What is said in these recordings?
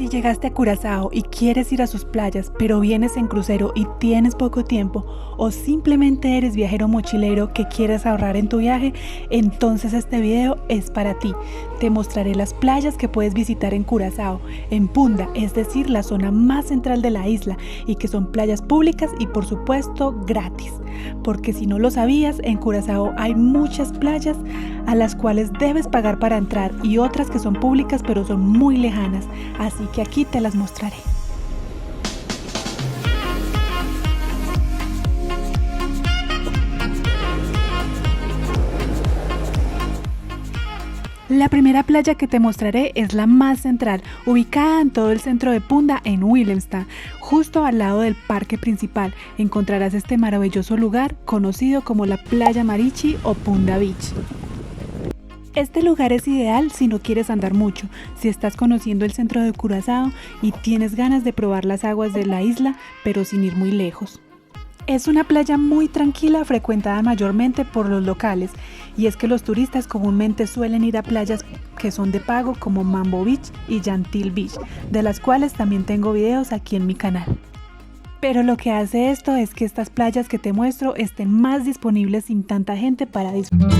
Si llegaste a Curazao y quieres ir a sus playas, pero vienes en crucero y tienes poco tiempo, o simplemente eres viajero mochilero que quieres ahorrar en tu viaje, entonces este video es para ti. Te mostraré las playas que puedes visitar en Curazao, en Punda, es decir, la zona más central de la isla, y que son playas públicas y por supuesto gratis. Porque si no lo sabías, en Curazao hay muchas playas a las cuales debes pagar para entrar y otras que son públicas pero son muy lejanas, así que aquí te las mostraré. La primera playa que te mostraré es la más central, ubicada en todo el centro de Punda en Willemstad, justo al lado del parque principal. Encontrarás este maravilloso lugar conocido como la Playa Marichi o Punda Beach. Este lugar es ideal si no quieres andar mucho, si estás conociendo el centro de Curazao y tienes ganas de probar las aguas de la isla, pero sin ir muy lejos. Es una playa muy tranquila, frecuentada mayormente por los locales, y es que los turistas comúnmente suelen ir a playas que son de pago como Mambo Beach y Gentil Beach, de las cuales también tengo videos aquí en mi canal. Pero lo que hace esto es que estas playas que te muestro estén más disponibles sin tanta gente para disfrutar.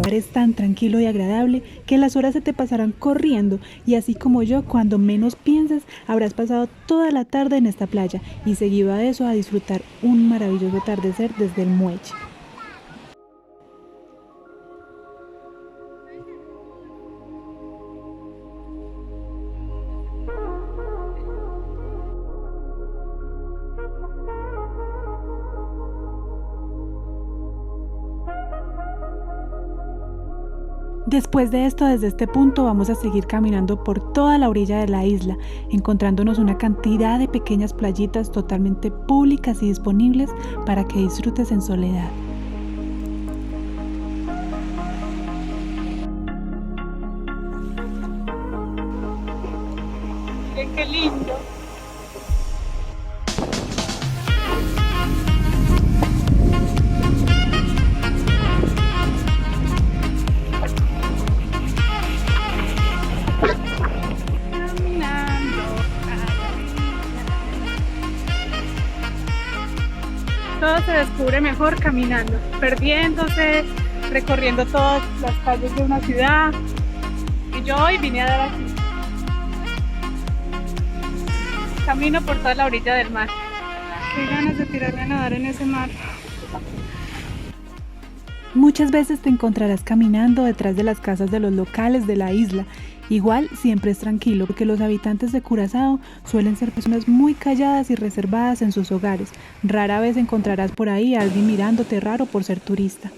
Es tan tranquilo y agradable que las horas se te pasarán corriendo, y así como yo, cuando menos pienses habrás pasado toda la tarde en esta playa y seguido a eso a disfrutar un maravilloso atardecer desde el muelle. Después de esto, desde este punto vamos a seguir caminando por toda la orilla de la isla, encontrándonos una cantidad de pequeñas playitas totalmente públicas y disponibles para que disfrutes en soledad. Miren qué lindo. Todo se descubre mejor caminando, perdiéndose, recorriendo todas las calles de una ciudad. Y yo hoy vine a dar aquí. Camino por toda la orilla del mar. Qué ganas de tirarme a nadar en ese mar. Muchas veces te encontrarás caminando detrás de las casas de los locales de la isla. Igual siempre es tranquilo, porque los habitantes de Curazao suelen ser personas muy calladas y reservadas en sus hogares. Rara vez encontrarás por ahí a alguien mirándote raro por ser turista.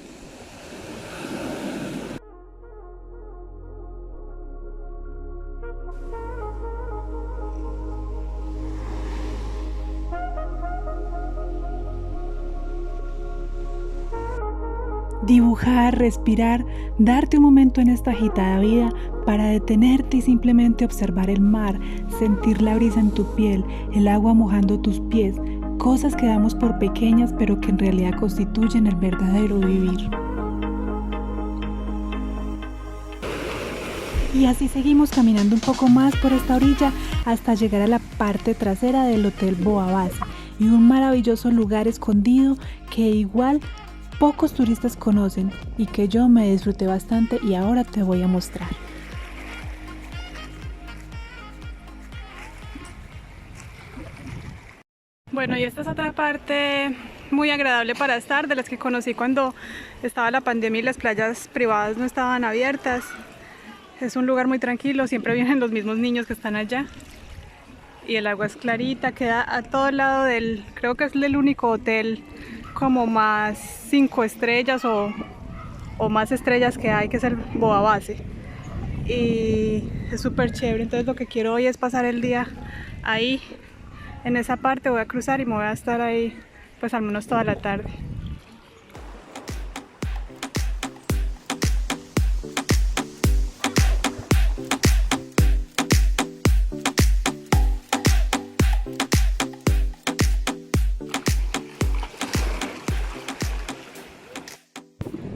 Dibujar, respirar, darte un momento en esta agitada vida para detenerte y simplemente observar el mar, sentir la brisa en tu piel, el agua mojando tus pies, cosas que damos por pequeñas pero que en realidad constituyen el verdadero vivir. Y así seguimos caminando un poco más por esta orilla hasta llegar a la parte trasera del Hotel Boa Base y un maravilloso lugar escondido que igual pocos turistas conocen y que yo me disfruté bastante y ahora te voy a mostrar. Bueno, y esta es otra parte muy agradable para estar, de las que conocí cuando estaba la pandemia y las playas privadas no estaban abiertas. Es un lugar muy tranquilo, siempre vienen los mismos niños que están allá. Y el agua es clarita, queda a todo lado del, creo que es el único hotel como más 5 estrellas o más estrellas que hay, que es el Boa Base. Y es súper chévere, entonces lo que quiero hoy es pasar el día ahí, en esa parte. Voy a cruzar y me voy a estar ahí pues al menos toda la tarde.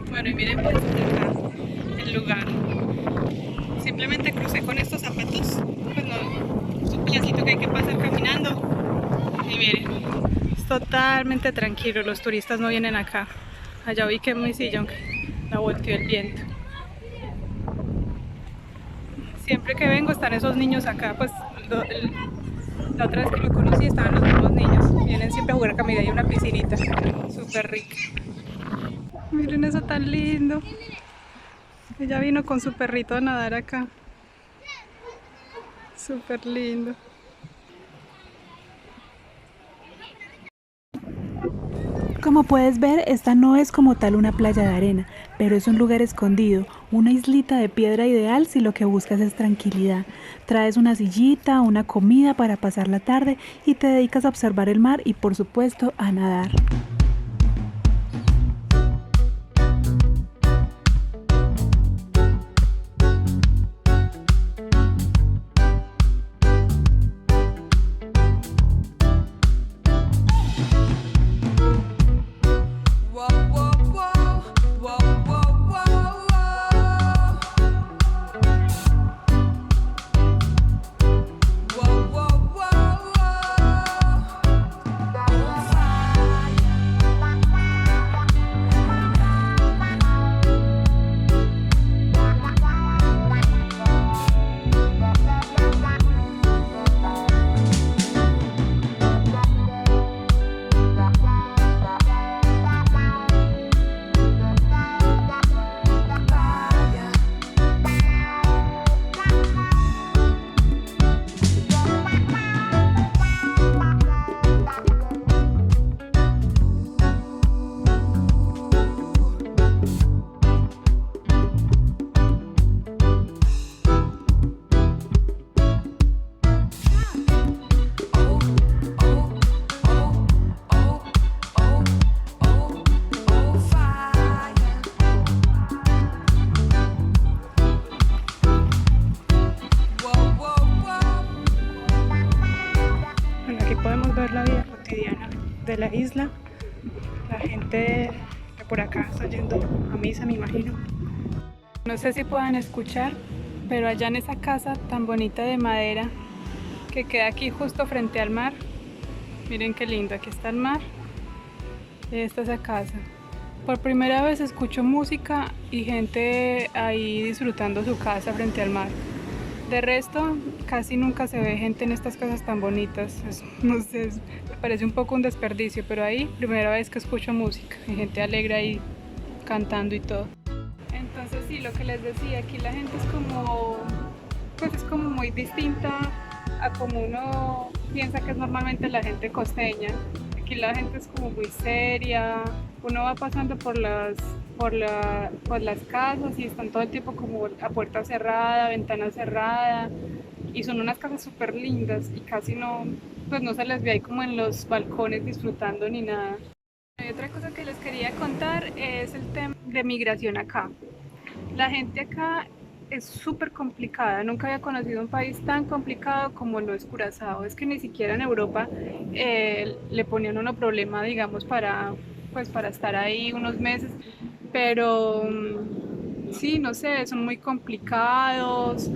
Bueno, y miren pues acá el lugar. Simplemente crucé con estos zapatos, pues no, es un pedacito que hay que pasar caminando. Y miren, es totalmente tranquilo, los turistas no vienen acá. Allá vi que mi sillón la volteó el viento. Siempre que vengo están esos niños acá, pues la otra vez que lo conocí estaban los mismos niños. Vienen siempre a jugar acá, mira, hay una piscinita súper rica. Miren eso tan lindo. Ella vino con su perrito a nadar acá. Súper lindo. Como puedes ver, esta no es como tal una playa de arena, pero es un lugar escondido, una islita de piedra ideal si lo que buscas es tranquilidad. Traes una sillita, una comida para pasar la tarde y te dedicas a observar el mar y por supuesto a nadar. Podemos ver la vida cotidiana de la isla. La gente que por acá está yendo a misa, me imagino. No sé si puedan escuchar, pero allá en esa casa tan bonita de madera que queda aquí justo frente al mar, miren qué lindo, aquí está el mar y esta es esa casa. Por primera vez escucho música y gente ahí disfrutando su casa frente al mar. De resto, casi nunca se ve gente en estas casas tan bonitas. No sé, me parece un poco un desperdicio, pero ahí, primera vez que escucho música y gente alegre ahí cantando y todo. Entonces sí, lo que les decía, aquí la gente es como, pues es como muy distinta a como uno piensa que es normalmente la gente costeña. Aquí la gente es como muy seria, uno va pasando por las casas y están todo el tiempo como a puerta cerrada, ventana cerrada, y son unas casas súper lindas y casi no, pues no se les ve ahí como en los balcones disfrutando ni nada. Y otra cosa que les quería contar es el tema de migración acá. La gente acá es súper complicada, nunca había conocido un país tan complicado como lo es Curazao. Es que ni siquiera en Europa le ponían uno problema, digamos, para estar ahí unos meses, pero sí, no sé, son muy complicados,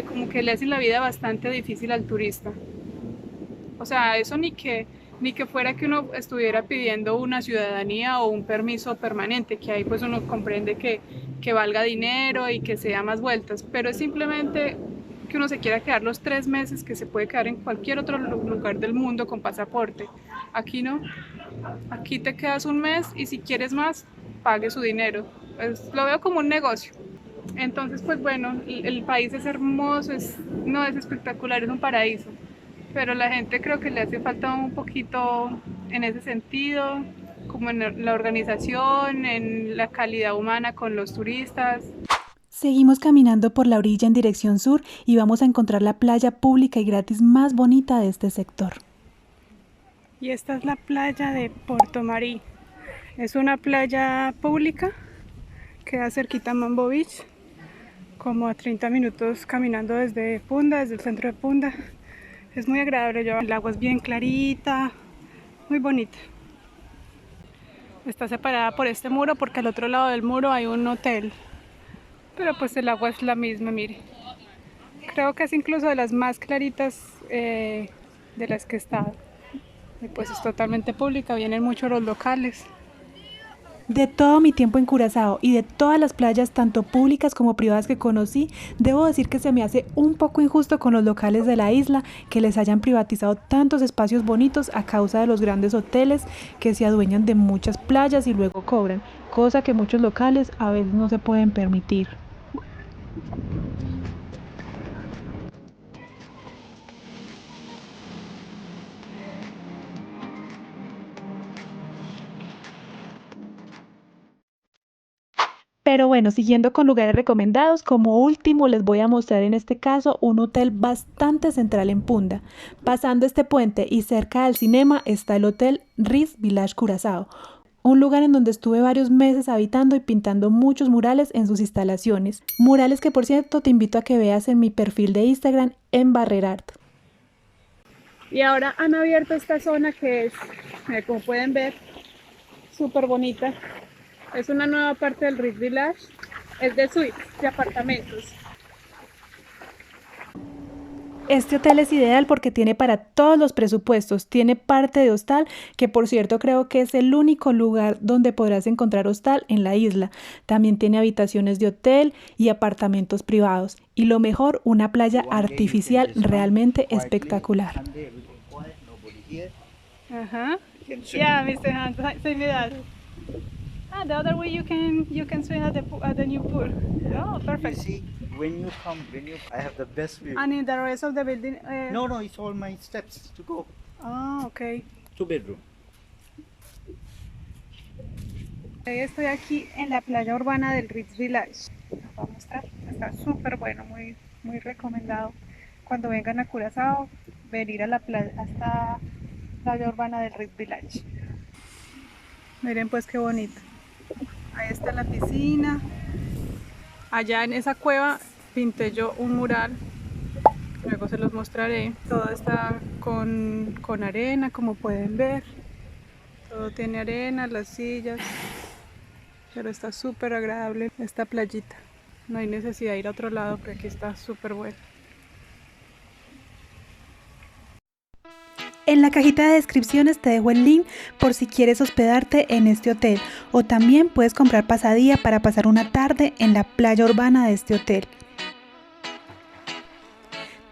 como que le hacen la vida bastante difícil al turista. O sea, eso ni que fuera que uno estuviera pidiendo una ciudadanía o un permiso permanente, que ahí pues uno comprende que valga dinero y que se da más vueltas, pero es simplemente que uno se quiera quedar los 3 meses que se puede quedar en cualquier otro lugar del mundo con pasaporte. Aquí no, aquí te quedas un mes y si quieres más, pague su dinero. Pues, lo veo como un negocio. Entonces, pues bueno, el país es hermoso, no es espectacular, es un paraíso, pero la gente creo que le hace falta un poquito en ese sentido, como en la organización, en la calidad humana con los turistas. Seguimos caminando por la orilla en dirección sur y vamos a encontrar la playa pública y gratis más bonita de este sector. Y esta es la playa de Portomarí. Es una playa pública, queda cerquita a Mambo Beach, como a 30 minutos caminando desde Punda, desde el centro de Punda. Es muy agradable, el agua es bien clarita, muy bonita. Está separada por este muro porque al otro lado del muro hay un hotel, pero pues el agua es la misma, mire. Creo que es incluso de las más claritas de las que he estado. Y pues es totalmente pública, vienen muchos los locales. De todo mi tiempo en Curazao y de todas las playas, tanto públicas como privadas que conocí, debo decir que se me hace un poco injusto con los locales de la isla que les hayan privatizado tantos espacios bonitos a causa de los grandes hoteles que se adueñan de muchas playas y luego cobran, cosa que muchos locales a veces no se pueden permitir. Pero bueno, siguiendo con lugares recomendados, como último les voy a mostrar en este caso un hotel bastante central en Punda. Pasando este puente y cerca del cinema está el Hotel Riz Village Curazao, un lugar en donde estuve varios meses habitando y pintando muchos murales en sus instalaciones. Murales que por cierto te invito a que veas en mi perfil de Instagram en Barrerart. Y ahora han abierto esta zona que es, como pueden ver, súper bonita. Es una nueva parte del Riz Village, es de suites, de apartamentos. Este hotel es ideal porque tiene para todos los presupuestos, tiene parte de hostal, que por cierto creo que es el único lugar donde podrás encontrar hostal en la isla. También tiene habitaciones de hotel y apartamentos privados. Y lo mejor, una playa artificial realmente espectacular. Ajá. Yeah, Mr. Hans, say me that. Ah, the other way you can swim at the new pool. Oh, perfect. You see, I have the best view. And in the rest of the building. No, it's all my steps to go. Ah, okay. 2 bedroom. Estoy aquí en la playa urbana del Riz Village. Les voy a mostrar. Está súper bueno, muy, muy recomendado. Cuando vengan a Curazao, venir a la playa, hasta la playa urbana del Riz Village. Miren pues qué bonito. Ahí está la piscina. Allá en esa cueva pinté yo un mural. Luego se los mostraré. Todo está con arena, como pueden ver. Todo tiene arena, las sillas. Pero está súper agradable esta playita. No hay necesidad de ir a otro lado porque aquí está súper bueno. En la cajita de descripciones te dejo el link por si quieres hospedarte en este hotel o también puedes comprar pasadía para pasar una tarde en la playa urbana de este hotel.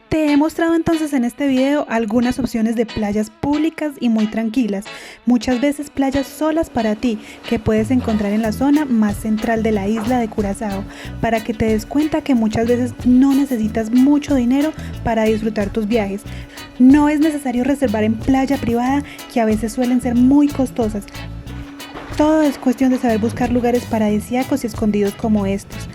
Te he mostrado entonces en este video algunas opciones de playas públicas y muy tranquilas, muchas veces playas solas para ti que puedes encontrar en la zona más central de la isla de Curazao, para que te des cuenta que muchas veces no necesitas mucho dinero para disfrutar tus viajes. No es necesario reservar en playa privada, que a veces suelen ser muy costosas. Todo es cuestión de saber buscar lugares paradisíacos y escondidos como estos.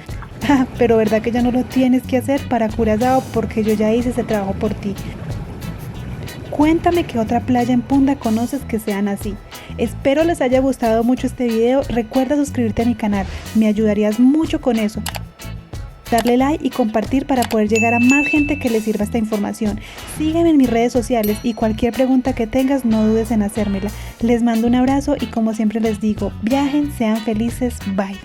Pero verdad que ya no lo tienes que hacer para Curazao porque yo ya hice ese trabajo por ti. Cuéntame qué otra playa en Punda conoces que sean así. Espero les haya gustado mucho este video. Recuerda suscribirte a mi canal, me ayudarías mucho con eso. Darle like y compartir para poder llegar a más gente que le sirva esta información. Sígueme en mis redes sociales y cualquier pregunta que tengas no dudes en hacérmela. Les mando un abrazo y como siempre les digo, viajen, sean felices, bye.